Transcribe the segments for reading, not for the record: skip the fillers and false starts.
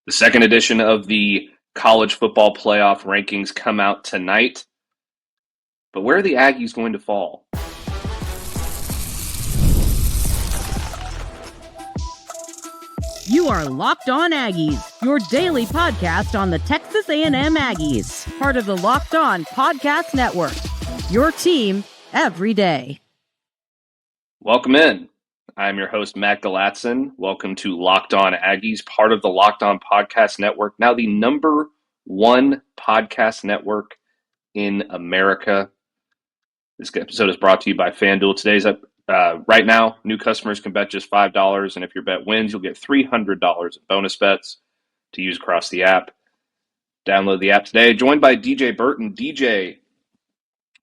The second edition of the college football playoff rankings come out tonight. But where are the Aggies going to fall? You are Locked On Aggies, your daily podcast on the Texas A&M Aggies, part of the Locked On Podcast Network, your team every day. Welcome in. I'm your host, Matt Galatzan. Welcome to Locked On Aggies, part of the Locked On Podcast Network, now the number one podcast network in America. This episode is brought to you by FanDuel. Today's up. Right now, new customers can bet just $5, and if your bet wins, you'll get $300 in bonus bets to use across the app. Download the app today. Joined by DJ Burton. DJ,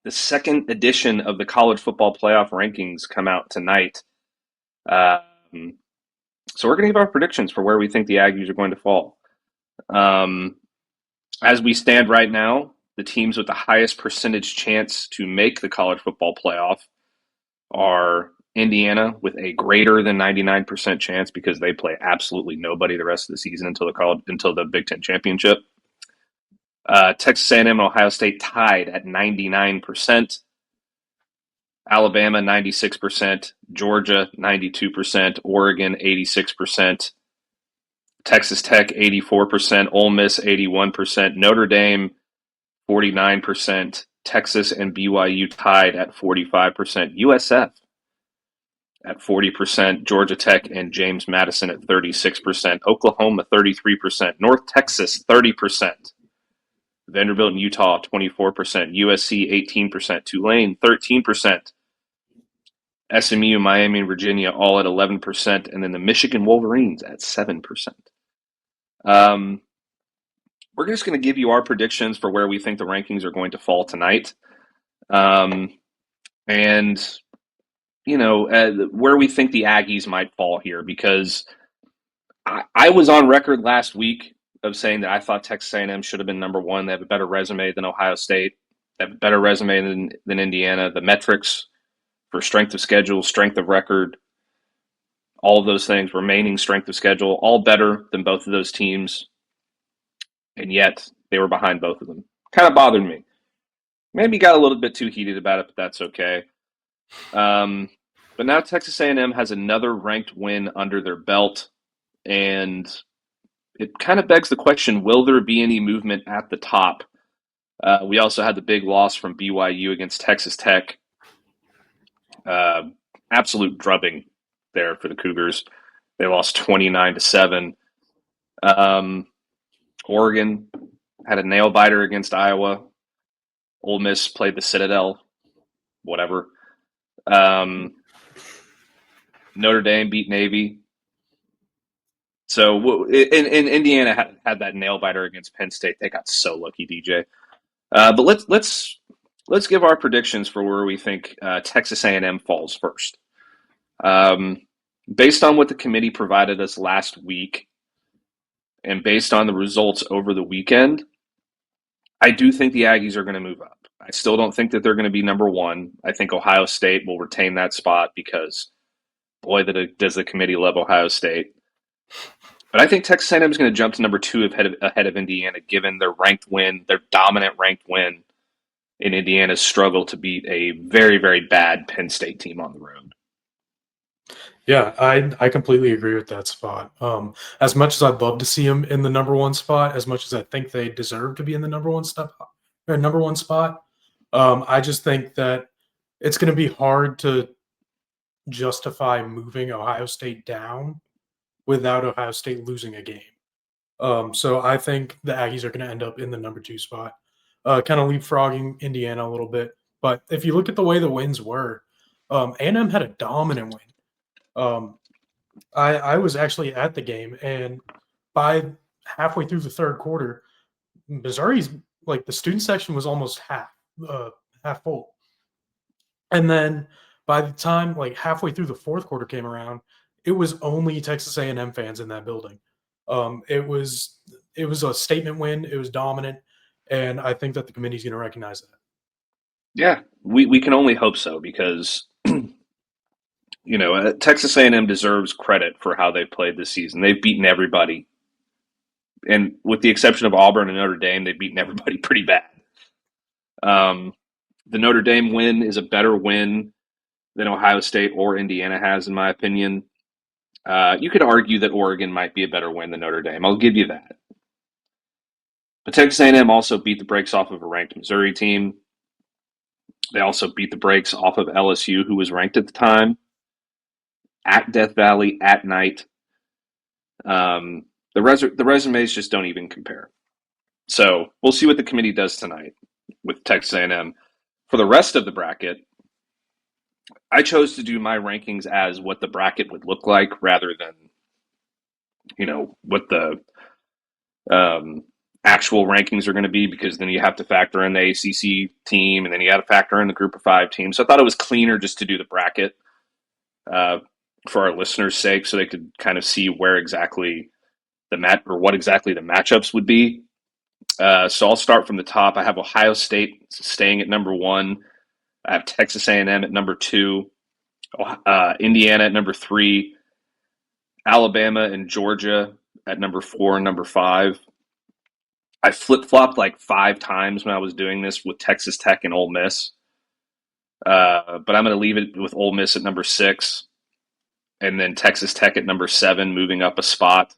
the second edition of the college football playoff rankings come out tonight. So we're going to give our predictions for where we think the Aggies are going to fall. As we stand right now, the teams with the highest percentage chance to make the college football playoff are Indiana with a greater than 99% chance because they play absolutely nobody the rest of the season until the Big Ten championship. Texas A&M and Ohio State tied at 99%. Alabama 96%, Georgia 92%, Oregon 86%, Texas Tech 84%, Ole Miss 81%, Notre Dame 49%, Texas and BYU tied at 45%, USF at 40%, Georgia Tech and James Madison at 36%, Oklahoma 33%, North Texas 30%, Vanderbilt and Utah 24%, USC 18%, Tulane 13%, SMU, Miami, and Virginia all at 11%, and then the Michigan Wolverines at 7%. We're just going to give you our predictions for where we think the rankings are going to fall tonight. And, where we think the Aggies might fall here, because I was on record last week of saying that I thought Texas A&M should have been number one. They have a better resume than Ohio State. They have a better resume than Indiana. The metrics for strength of schedule, strength of record, all of those things, remaining strength of schedule, all better than both of those teams. And yet they were behind both of them. Kind of bothered me. Maybe got a little bit too heated about it, but that's okay. But now Texas A&M has another ranked win under their belt, and it kind of begs the question, will there be any movement at the top? We also had the big loss from BYU against Texas Tech. Absolute drubbing there for the Cougars. They lost 29-7. Oregon had a nail biter against Iowa. Ole Miss played the Citadel. Whatever. Notre Dame beat Navy. So in Indiana had that nail biter against Penn State. They got so lucky, DJ. But let's give our predictions for where we think Texas A&M falls first. Based on what the committee provided us last week, and based on the results over the weekend, I do think the Aggies are going to move up. I still don't think that they're going to be number one. I think Ohio State will retain that spot because, boy, does the committee love Ohio State. But I think Texas A&M is going to jump to number two ahead of Indiana, given their dominant ranked win in Indiana's struggle to beat a very, very bad Penn State team on the road. Yeah, I completely agree with that spot. As much as I'd love to see them in the number one spot, as much as I think they deserve to be in the number one spot, I just think that it's going to be hard to justify moving Ohio State down without Ohio State losing a game. So I think the Aggies are going to end up in the number two spot, kind of leapfrogging Indiana a little bit. But if you look at the way the wins were, A&M had a dominant win. I was actually at the game, and by halfway through the third quarter, Missouri's the student section was almost half full. And then by the time halfway through the fourth quarter came around, it was only Texas A&M fans in that building. It was a statement win. It was dominant, and I think that the committee's going to recognize that. Yeah, we can only hope so because Texas A&M deserves credit for how they've played this season. They've beaten everybody and with the exception of Auburn and Notre Dame, they've beaten everybody pretty bad. The Notre Dame win is a better win than Ohio State or Indiana has, in my opinion. You could argue that Oregon might be a better win than Notre Dame. I'll give you that. But Texas A&M also beat the brakes off of a ranked Missouri team. They also beat the brakes off of LSU, who was ranked at the time, at Death Valley, at night. The resumes just don't even compare. So we'll see what the committee does tonight with Texas A&M. For the rest of the bracket, I chose to do my rankings as what the bracket would look like rather than, what the actual rankings are going to be, because then you have to factor in the ACC team and then you got to factor in the group of 5 team. So I thought it was cleaner just to do the bracket for our listeners' sake, so they could kind of see where exactly what exactly the matchups would be. So I'll start from the top. I have Ohio State staying at number 1. I have Texas A&M at number 2, Indiana at number 3, Alabama and Georgia at number 4 and number 5. I flip-flopped like 5 times when I was doing this with Texas Tech and Ole Miss. But I'm going to leave it with Ole Miss at number 6, and then Texas Tech at number 7, moving up a spot.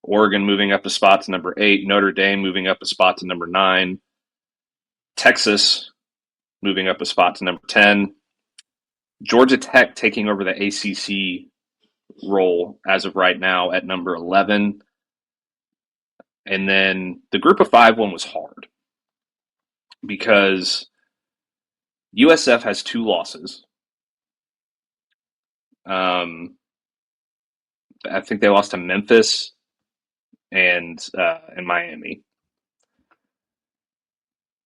Oregon moving up a spot to number 8. Notre Dame moving up a spot to number 9. Texas moving up a spot to number 10. Georgia Tech taking over the ACC role as of right now at number 11. And then the group of 5 one was hard because USF has 2 losses. I think they lost to Memphis and Miami.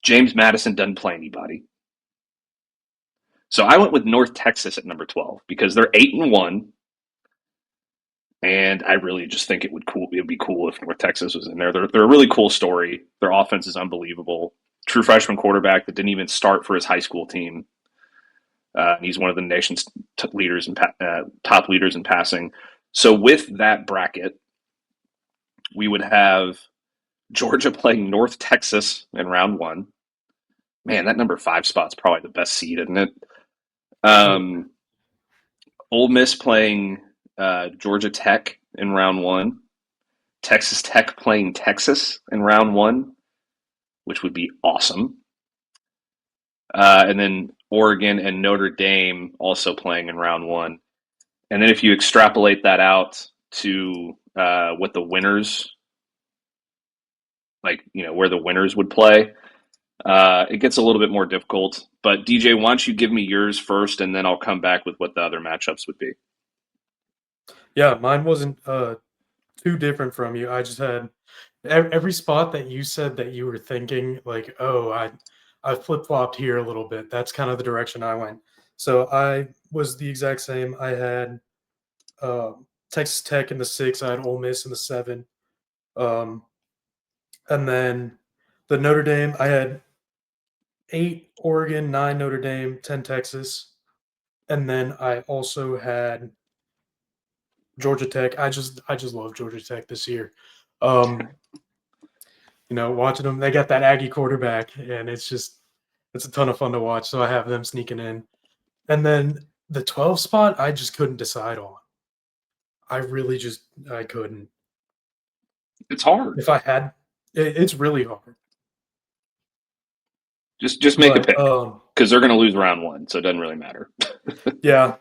James Madison doesn't play anybody. So I went with North Texas at number 12 because they're 8-1. And I really just think it would be cool if North Texas was in there. They're a really cool story. Their offense is unbelievable. True freshman quarterback that didn't even start for his high school team. He's one of the nation's top leaders in passing. So with that bracket, we would have Georgia playing North Texas in round 1. Man, that number 5 spot's probably the best seed, isn't it? Ole Miss playing Georgia Tech in round 1. Texas Tech playing Texas in round 1, which would be awesome. And then Oregon and Notre Dame also playing in round 1. And then if you extrapolate that out to what the winners, where the winners would play, it gets a little bit more difficult. But DJ, why don't you give me yours first, and then I'll come back with what the other matchups would be. Yeah, mine wasn't too different from you. I just had every spot that you said that you were thinking, like, oh, I flip-flopped here a little bit. That's kind of the direction I went. So I was the exact same. I had Texas Tech in the 6. I had Ole Miss in the 7. And then the Notre Dame, I had 8 Oregon, 9 Notre Dame, 10 Texas. And then I also had Georgia Tech. I just love Georgia Tech this year. Watching them, they got that Aggie quarterback, and it's a ton of fun to watch. So I have them sneaking in. And then the 12 spot, I just couldn't decide on. I couldn't. It's hard. If I had, it's really hard. Just make a pick, because they're going to lose round 1, so it doesn't really matter. Yeah.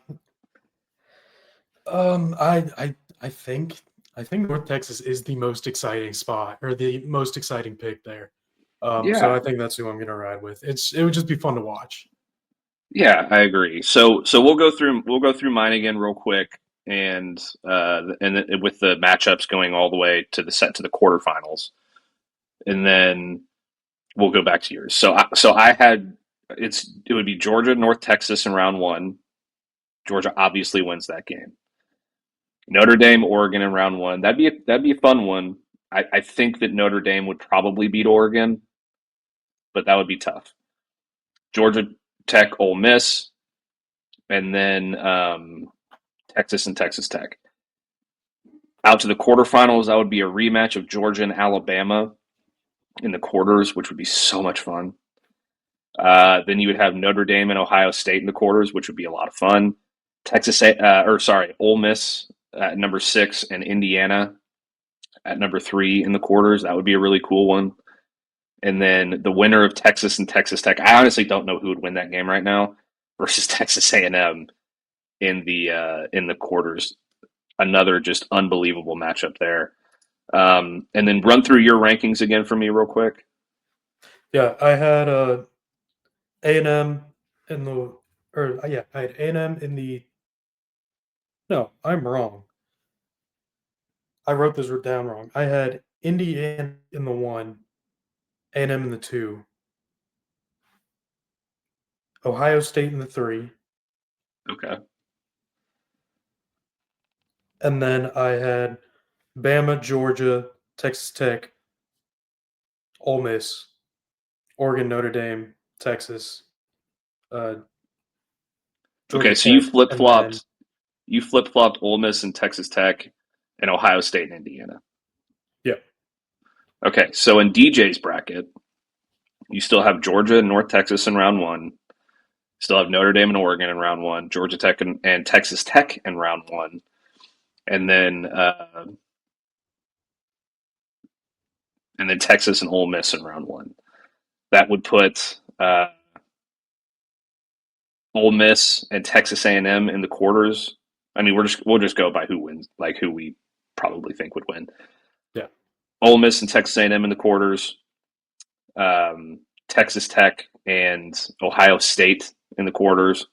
I think North Texas is the most exciting spot, or the most exciting pick there. So I think that's who I'm going to ride with. It would just be fun to watch. Yeah, I agree. So we'll go through mine again real quick, and with the matchups going all the way to the quarterfinals, and then we'll go back to yours. So I had it would be Georgia, North Texas in round 1. Georgia obviously wins that game. Notre Dame, Oregon in round 1. That'd be a fun one. I think that Notre Dame would probably beat Oregon, but that would be tough. Georgia Tech, Ole Miss, and then Texas and Texas Tech. Out to the quarterfinals, that would be a rematch of Georgia and Alabama in the quarters, which would be so much fun. Then you would have Notre Dame and Ohio State in the quarters, which would be a lot of fun. Ole Miss at number 6 and Indiana at number 3 in the quarters. That would be a really cool one. And then the winner of Texas and Texas Tech. I honestly don't know who would win that game right now versus Texas A&M in the quarters. Another just unbelievable matchup there. And then run through your rankings again for me real quick. Yeah, I had A&M in the I had A&M in the. No, I'm wrong. I wrote this down wrong. I had Indiana in the 1, A&M in the 2, Ohio State in the 3, Okay. and then I had Bama, Georgia, Texas Tech, Ole Miss, Oregon, Notre Dame, Texas. Georgia Okay, so Tech, you and then flip-flopped Ole Miss and Texas Tech and Ohio State and Indiana. yeah, Okay, so in DJ's bracket, you still have Georgia and North Texas in round 1. Still have Notre Dame and Oregon in round 1, Georgia Tech and Texas Tech in round 1, and then Texas and Ole Miss in round 1. That would put Ole Miss and Texas A&M in the quarters. I mean, we'll just go by who wins, like who we probably think would win. yeah. Ole Miss and Texas A&M in the quarters. Texas Tech and Ohio State in the quarters.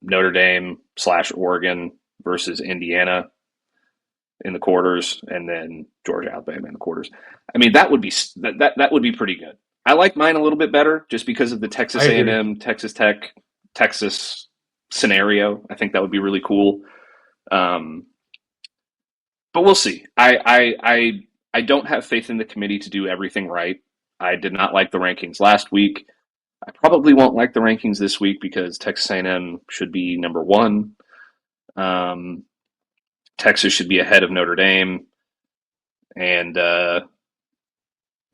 Notre Dame / Oregon versus Indiana in the quarters, and then Georgia, Alabama in the quarters. I mean, that would be pretty good. I like mine a little bit better just because of the Texas A&M, Texas Tech, Texas scenario. I think that would be really cool. But we'll see. I don't have faith in the committee to do everything right. I did not like the rankings last week. I probably won't like the rankings this week because Texas A&M should be number 1. Texas should be ahead of Notre Dame. And,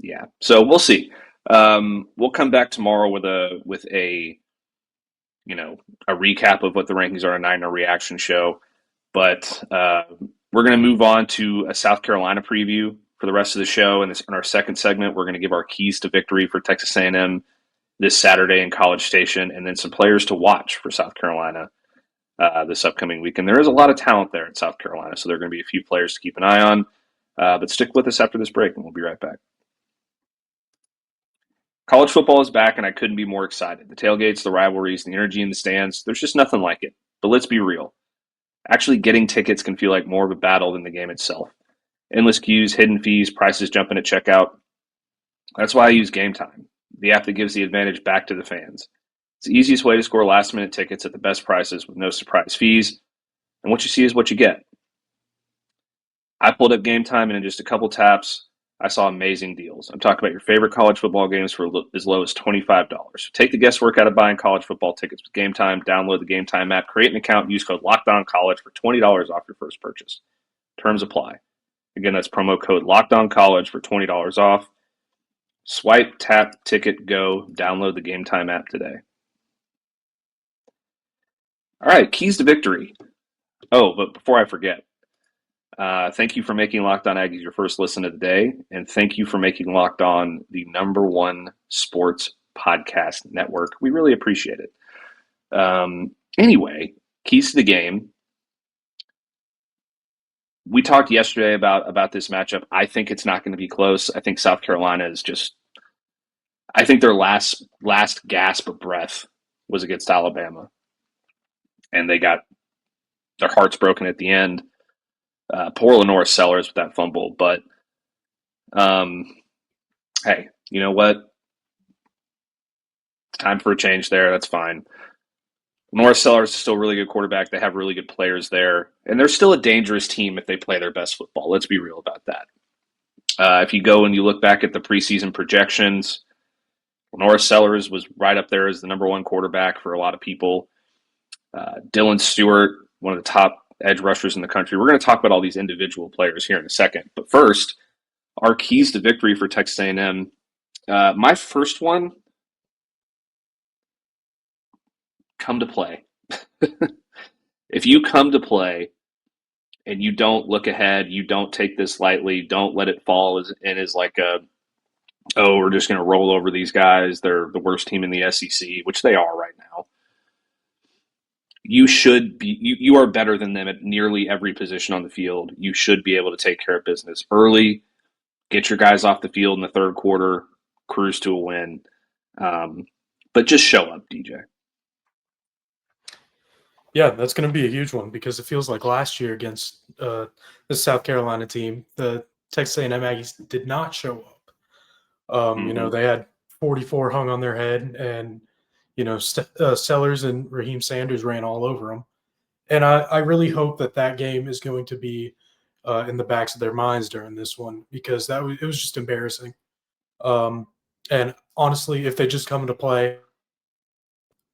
yeah. So we'll see. We'll come back tomorrow with a recap of what the rankings are tonight in our reaction show. But we're going to move on to a South Carolina preview for the rest of the show. And in our second segment, we're going to give our keys to victory for Texas A&M this Saturday in College Station, and then some players to watch for South Carolina this upcoming weekend. There is a lot of talent there in South Carolina, so there are going to be a few players to keep an eye on. But stick with us after this break, and we'll be right back. College football is back, and I couldn't be more excited. The tailgates, the rivalries, the energy in the stands, there's just nothing like it. But let's be real. Actually getting tickets can feel like more of a battle than the game itself. Endless queues, hidden fees, prices jumping at checkout. That's why I use Game Time, the app that gives the advantage back to the fans. It's the easiest way to score last-minute tickets at the best prices with no surprise fees, and what you see is what you get. I pulled up Game Time, and in just a couple taps, I saw amazing deals. I'm talking about your favorite college football games for as low as $25. Take the guesswork out of buying college football tickets with Game Time. Download the Game Time app, create an account, and use code LOCKEDONCollege for $20 off your first purchase. Terms apply. Again, that's promo code LOCKEDONCollege for $20 off. Swipe, tap, ticket, go. Download the Game Time app today. All right, keys to victory. Oh, but before I forget, thank you for making Locked On Aggies your first listen of the day, and thank you for making Locked On the #1 sports podcast network. We really appreciate it. Anyway, keys to the game. We talked yesterday about this matchup. I think it's not going to be close. I think South Carolina is just – I think their last gasp of breath was against Alabama, and they got their hearts broken at the end. Poor LaNorris Sellers with that fumble. But, hey, you know what? It's time for a change there. That's fine. LaNorris Sellers is still a really good quarterback. They have really good players there. And they're still a dangerous team if they play their best football. Let's be real about that. If you go and you look back at the preseason projections, LaNorris Sellers was right up there as the #1 quarterback for a lot of people. Dylan Stewart, one of the top edge rushers in the country. We're going to talk about all these individual players here in a second. But first, our keys to victory for Texas A&M. My first one, come to play. If you come to play and you don't look ahead, you don't take this lightly, don't let it fall as like we're just going to roll over these guys. They're the worst team in the SEC, which they are right now. You should be. You are better than them at nearly every position on the field. You should be able to take care of business early, get your guys off the field in the third quarter, cruise to a win. But just show up, DJ. Yeah, that's going to be a huge one because it feels like last year against the South Carolina team, the Texas A&M Aggies did not show up. You know, they had 44 hung on their head, and Sellers and Raheem Sanders ran all over them. And I really hope that game is going to be in the backs of their minds during this one because it was just embarrassing. And honestly, if they just come into play,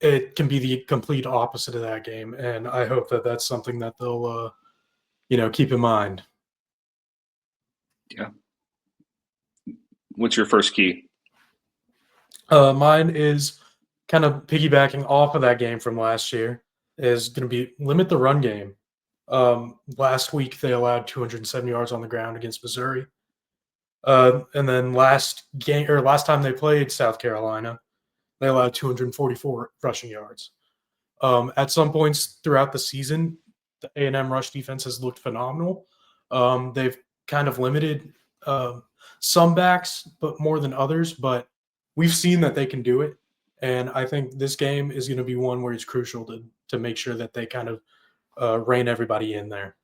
it can be the complete opposite of that game. And I hope that that's something that they'll, keep in mind. Yeah. What's your first key? Mine is kind of piggybacking off of that game from last year is going to be limit the run game. Last week, they allowed 270 yards on the ground against Missouri. And then last time they played South Carolina, they allowed 244 rushing yards. At some points throughout the season, the A&M rush defense has looked phenomenal. They've kind of limited some backs, but more than others. But we've seen that they can do it. And I think this game is going to be one where it's crucial to make sure that they kind of rein everybody in there.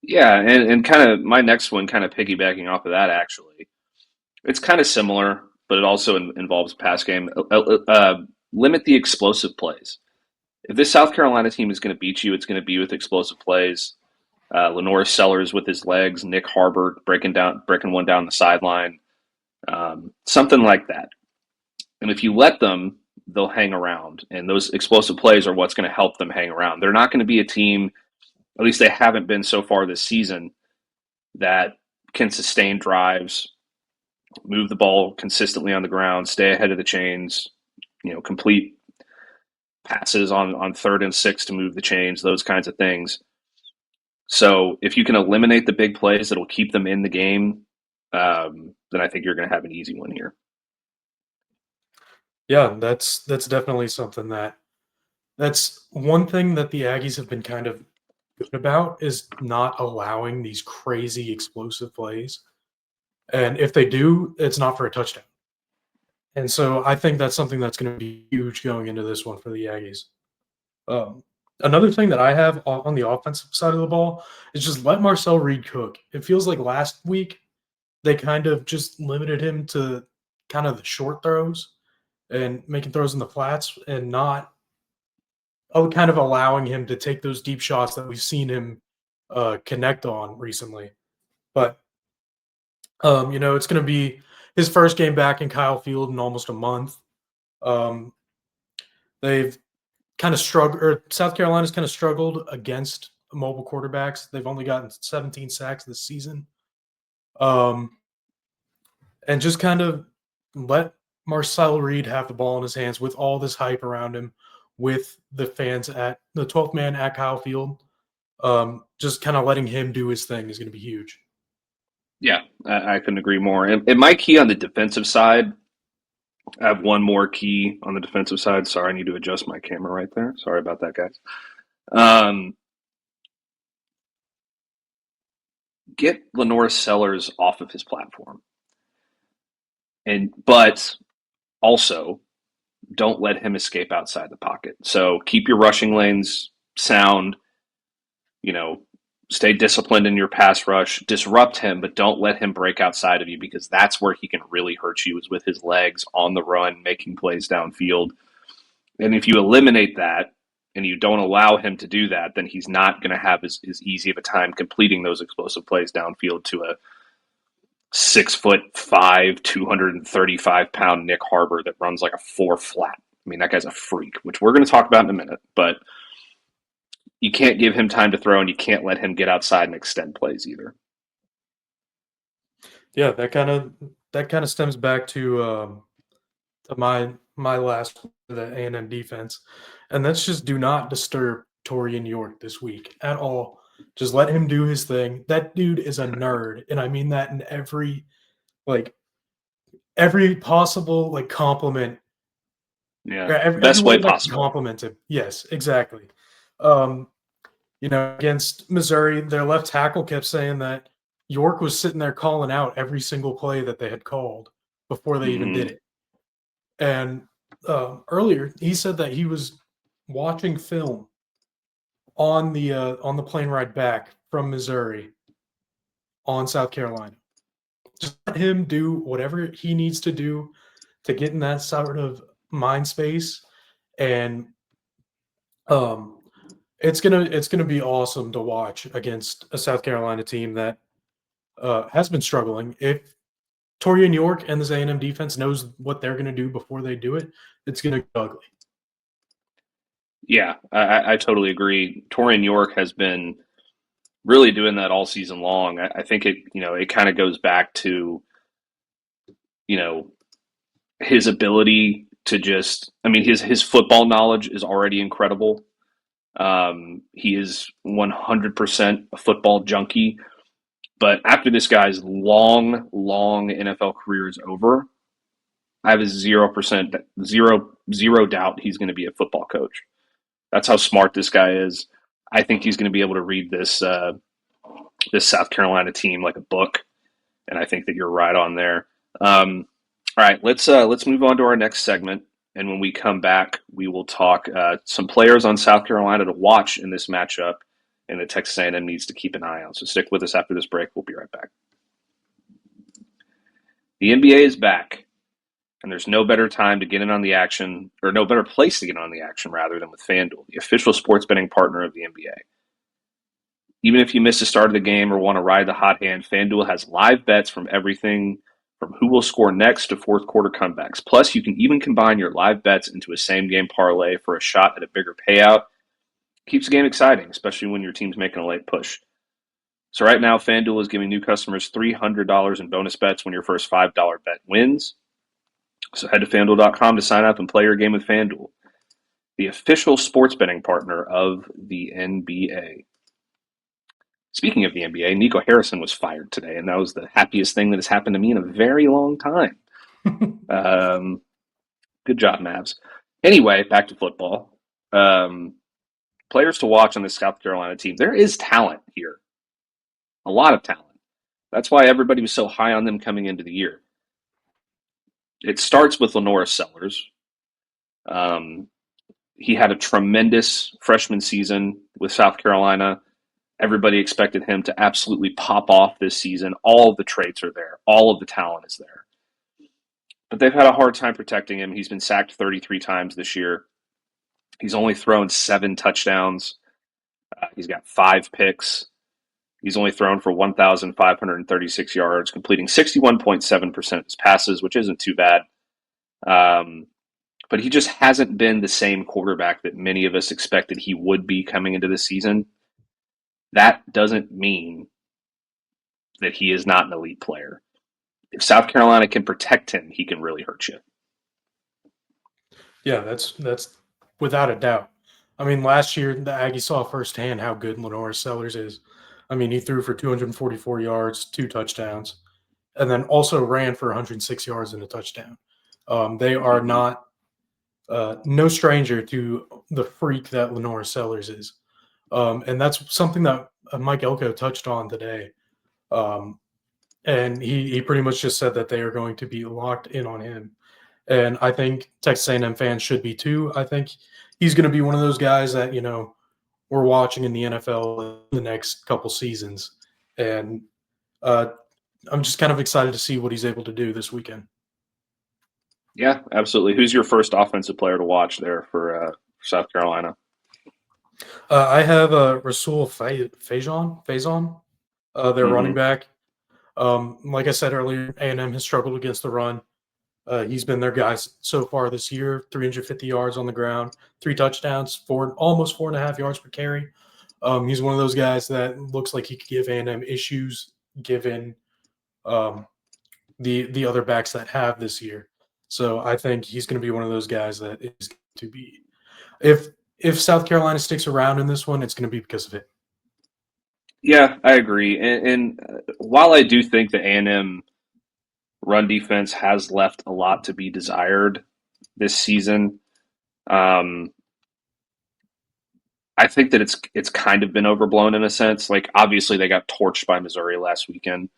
Yeah, and kind of my next one, kind of piggybacking off of that, actually. It's kind of similar, but it also involves pass game. Limit the explosive plays. If this South Carolina team is going to beat you, it's going to be with explosive plays. LaNorris Sellers with his legs, Nyck Harbor breaking one down the sideline, something like that. And if you let them, they'll hang around. And those explosive plays are what's going to help them hang around. They're not going to be a team, at least they haven't been so far this season, that can sustain drives, move the ball consistently on the ground, stay ahead of the chains, complete passes on 3rd and 6 to move the chains, those kinds of things. So if you can eliminate the big plays that'll keep them in the game, then I think you're going to have an easy one here. Yeah, that's definitely something that's one thing that the Aggies have been kind of good about is not allowing these crazy explosive plays. And if they do, it's not for a touchdown. And so I think that's something that's going to be huge going into this one for the Aggies. Another thing that I have on the offensive side of the ball is just let Marcel Reed cook. It feels like last week they kind of just limited him to kind of the short throws and making throws in the flats and not kind of allowing him to take those deep shots that we've seen him connect on recently. But, it's going to be his first game back in Kyle Field in almost a month. They've kind of struggled, or South Carolina's kind of struggled against mobile quarterbacks. They've only gotten 17 sacks this season. And just kind of let Marcel Reed have the ball in his hands with all this hype around him, with the fans at the 12th man at Kyle Field. Just kind of letting him do his thing is going to be huge. Yeah, I couldn't agree more. And my key on the defensive side, I have one more key on the defensive side. Sorry, I need to adjust my camera right there. Sorry about that, guys. Get LaNorris Sellers off of his platform. But also, don't let him escape outside the pocket. So keep your rushing lanes sound, stay disciplined in your pass rush, disrupt him, but don't let him break outside of you because that's where he can really hurt you is with his legs on the run, making plays downfield. And if you eliminate that and you don't allow him to do that, then he's not going to have as easy of a time completing those explosive plays downfield to a 6'5", 235-pound Nyck Harbor that runs like a 4 flat. I mean, that guy's a freak, which we're going to talk about in a minute. But you can't give him time to throw, and you can't let him get outside and extend plays either. Yeah, that kind of stems back to my last the A&M defense, and that's just do not disturb Taurean York this week at all. Just let him do his thing. That dude is a nerd, and I mean that in every possible compliment. Yeah, Every best way way that can possible. compliment him. Yes, exactly. Against Missouri, their left tackle kept saying that York was sitting there calling out every single play that they had called before they even did it. And earlier, he said that he was watching film on the plane ride back from Missouri on South Carolina. Just let him do whatever he needs to do to get in that sort of mind space, and it's gonna be awesome to watch against a South Carolina team that has been struggling. If Taurean York and this A&M defense knows what they're going to do before they do it, it's going to be ugly. Yeah, I totally agree. Taurean York has been really doing that all season long. I think it kind of goes back to, his ability to just, his football knowledge is already incredible. He is 100% a football junkie. But after this guy's long NFL career is over, I have a 0% zero doubt he's going to be a football coach. That's how smart this guy is. I think he's going to be able to read this South Carolina team like a book, and I think that you're right on there. All right, let's move on to our next segment, and when we come back, we will talk some players on South Carolina to watch in this matchup, and that Texas A&M needs to keep an eye on. So stick with us after this break. We'll be right back. The NBA is back, and there's no better time to get in on the action, or no better place to get on the action, rather, than with FanDuel, the official sports betting partner of the NBA. Even if you miss the start of the game or want to ride the hot hand, FanDuel has live bets from everything from who will score next to fourth quarter comebacks. Plus, you can even combine your live bets into a same-game parlay for a shot at a bigger payout. Keeps the game exciting, especially when your team's making a late push. So right now, FanDuel is giving new customers $300 in bonus bets when your first $5 bet wins. So head to FanDuel.com to sign up and play your game with FanDuel, the official sports betting partner of the NBA. Speaking of the NBA, Nico Harrison was fired today, and that was the happiest thing that has happened to me in a very long time. Good job, Mavs. Anyway, back to football. Players to watch on the South Carolina team. There is talent here. A lot of talent. That's why everybody was so high on them coming into the year. It starts with LaNorris Sellers. He had a tremendous freshman season with South Carolina. Everybody expected him to absolutely pop off this season. All of the traits are there. All of the talent is there. But they've had a hard time protecting him. He's been sacked 33 times this year. He's only thrown 7 touchdowns. He's got 5 picks. He's only thrown for 1,536 yards, completing 61.7% of his passes, which isn't too bad. But he just hasn't been the same quarterback that many of us expected he would be coming into the season. That doesn't mean that he is not an elite player. If South Carolina can protect him, he can really hurt you. Yeah, that's without a doubt. Last year the Aggies saw firsthand how good LaNorris Sellers is. He threw for 244 yards, 2 touchdowns, and then also ran for 106 yards and a touchdown. They are not no stranger to the freak that LaNorris Sellers is. And that's something that Mike Elko touched on today. And he pretty much just said that they are going to be locked in on him. And I think Texas A&M fans should be too. I think he's going to be one of those guys that, we're watching in the NFL in the next couple seasons. And I'm just kind of excited to see what he's able to do this weekend. Yeah, absolutely. Who's your first offensive player to watch there for South Carolina? I have Rasul Faison, their running back. Like I said earlier, A&M has struggled against the run. He's been their guy so far this year, 350 yards on the ground, 3 touchdowns, almost 4.5 yards per carry. He's one of those guys that looks like he could give A&M issues given the other backs that have this year. So I think he's going to be one of those guys that is going to be if South Carolina sticks around in this one, it's going to be because of it. Yeah, I agree. And while I do think the A&M run defense has left a lot to be desired this season, I think that it's kind of been overblown in a sense. Like, obviously, they got torched by Missouri last weekend.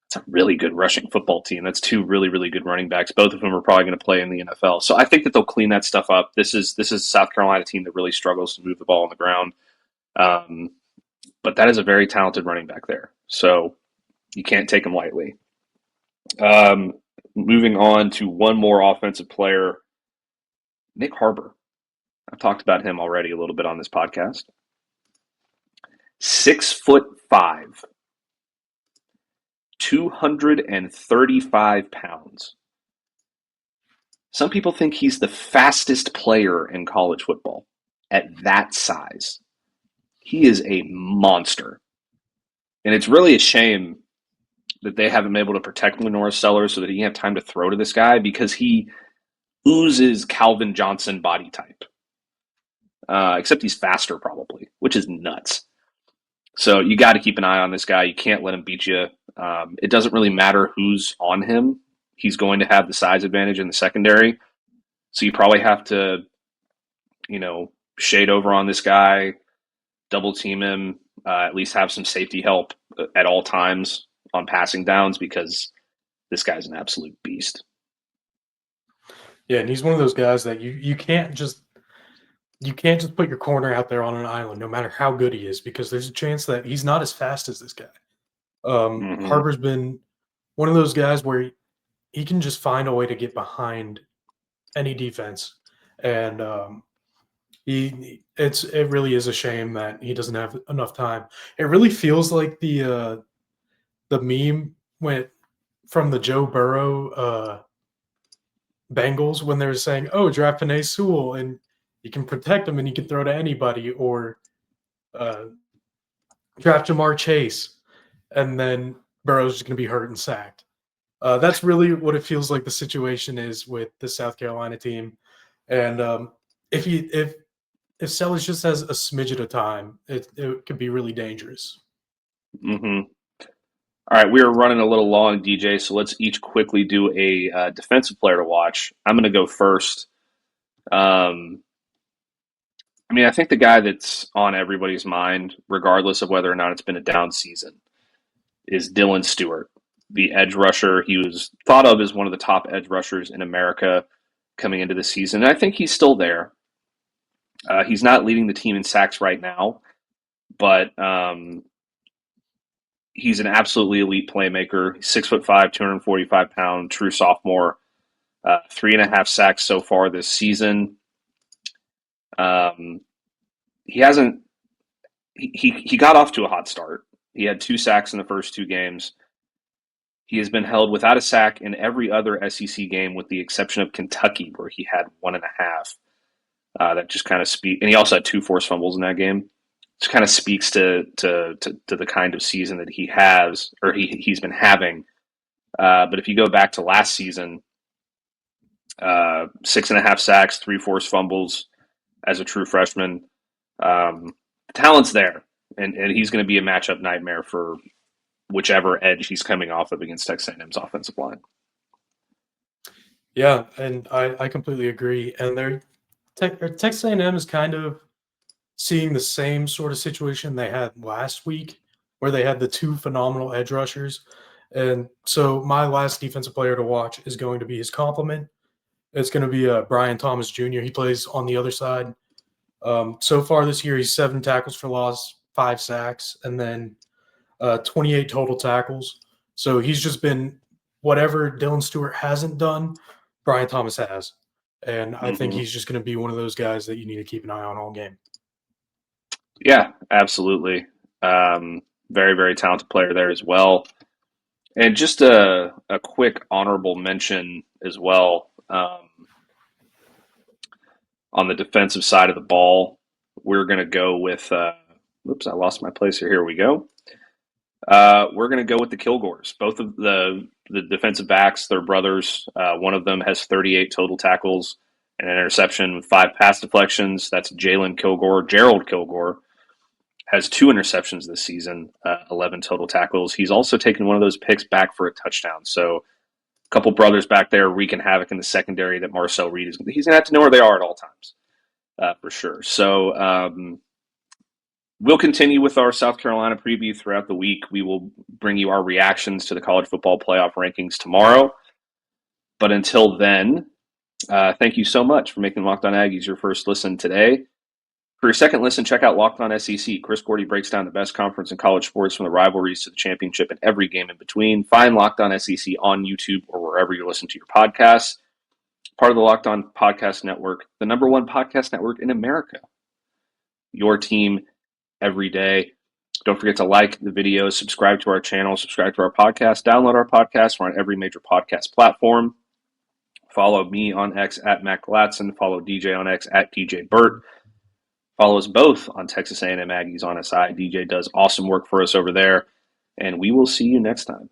It's a really good rushing football team. That's two really, really good running backs. Both of them are probably going to play in the NFL. So I think that they'll clean that stuff up. This is a South Carolina team that really struggles to move the ball on the ground. But that is a very talented running back there. So you can't take him lightly. Moving on to one more offensive player, Nyck Harbor. I've talked about him already a little bit on this podcast. 6'5", 235 pounds. Some people think he's the fastest player in college football at that size. He is a monster. And it's really a shame that they haven't been able to protect LaNorris Sellers so that he can have time to throw to this guy, because he oozes Calvin Johnson body type. Except he's faster probably, which is nuts. So you got to keep an eye on this guy. You can't let him beat you. It doesn't really matter who's on him. He's going to have the size advantage in the secondary. So you probably have to, shade over on this guy, double team him, at least have some safety help at all times on passing downs, because this guy's an absolute beast. Yeah, and he's one of those guys that you can't just put your corner out there on an island, no matter how good he is, because there's a chance that he's not as fast as this guy. Harbor's been one of those guys where he can just find a way to get behind any defense, and it really is a shame that he doesn't have enough time. It really feels like the meme went from the Joe Burrow Bengals when they were saying, "Oh, draft Penei Sewell, and you can protect him and you can throw to anybody," or draft Jamar Chase, and then Burrow's just going to be hurt and sacked. That's really what it feels like the situation is with the South Carolina team. And if Sellers just has a smidge at a time, it could be really dangerous. Mm-hmm. All right, we are running a little long, DJ, so let's each quickly do a defensive player to watch. I'm going to go first. I think the guy that's on everybody's mind, regardless of whether or not it's been a down season, is Dylan Stewart, the edge rusher. He was thought of as one of the top edge rushers in America coming into the season, and I think he's still there. He's not leading the team in sacks right now, but he's an absolutely elite playmaker. He's 6'5", 245-pound, true sophomore. 3.5 sacks so far this season. He hasn't. He got off to a hot start. He had 2 sacks in the first 2 games. He has been held without a sack in every other SEC game, with the exception of Kentucky, where he had 1.5. That just kind of speaks. And he also had 2 forced fumbles in that game. Just kind of speaks to the kind of season that he has, or he's been having. But if you go back to last season, 6.5 sacks, 3 forced fumbles as a true freshman. The talent's there, and he's going to be a matchup nightmare for whichever edge he's coming off of against Texas A&M's offensive line. Yeah, and I completely agree. And Texas A&M is kind of seeing the same sort of situation they had last week, where they had the 2 phenomenal edge rushers. And so my last defensive player to watch is going to be his complement. It's going to be Brian Thomas Jr. He plays on the other side. So far this year, he's 7 tackles for loss, 5 sacks, and then 28 total tackles. So he's just been whatever Dylan Stewart hasn't done, Brian Thomas has. And I think he's just going to be one of those guys that you need to keep an eye on all game. Yeah, absolutely. Very, very talented player there as well. And just a quick honorable mention as well. On the defensive side of the ball, we're going to go with Oops, I lost my place here. Here we go. We're going to go with the Kilgores. Both of the defensive backs, they're brothers. One of them has 38 total tackles and an interception with 5 pass deflections. That's Jalen Kilgore. Gerald Kilgore has 2 interceptions this season, 11 total tackles. He's also taken one of those picks back for a touchdown. So a couple brothers back there wreaking havoc in the secondary that Marcel Reed he's going to have to know where they are at all times, for sure. So we'll continue with our South Carolina preview throughout the week. We will bring you our reactions to the college football playoff rankings tomorrow. But until then, thank you so much for making Locked On Aggies your first listen today. For your second listen, check out Locked On SEC. Chris Gordy breaks down the best conference in college sports from the rivalries to the championship and every game in between. Find Locked On SEC on YouTube or wherever you listen to your podcasts. Part of the Locked On Podcast Network, the #1 podcast network in America. Your team every day. Don't forget to like the videos, subscribe to our channel, subscribe to our podcast, download our podcast. We're on every major podcast platform. Follow me on X at Matt Galatzan. Follow DJ on X at DJ Burt. Follow us both on Texas A&M Aggies on SI. DJ does awesome work for us over there, and we will see you next time.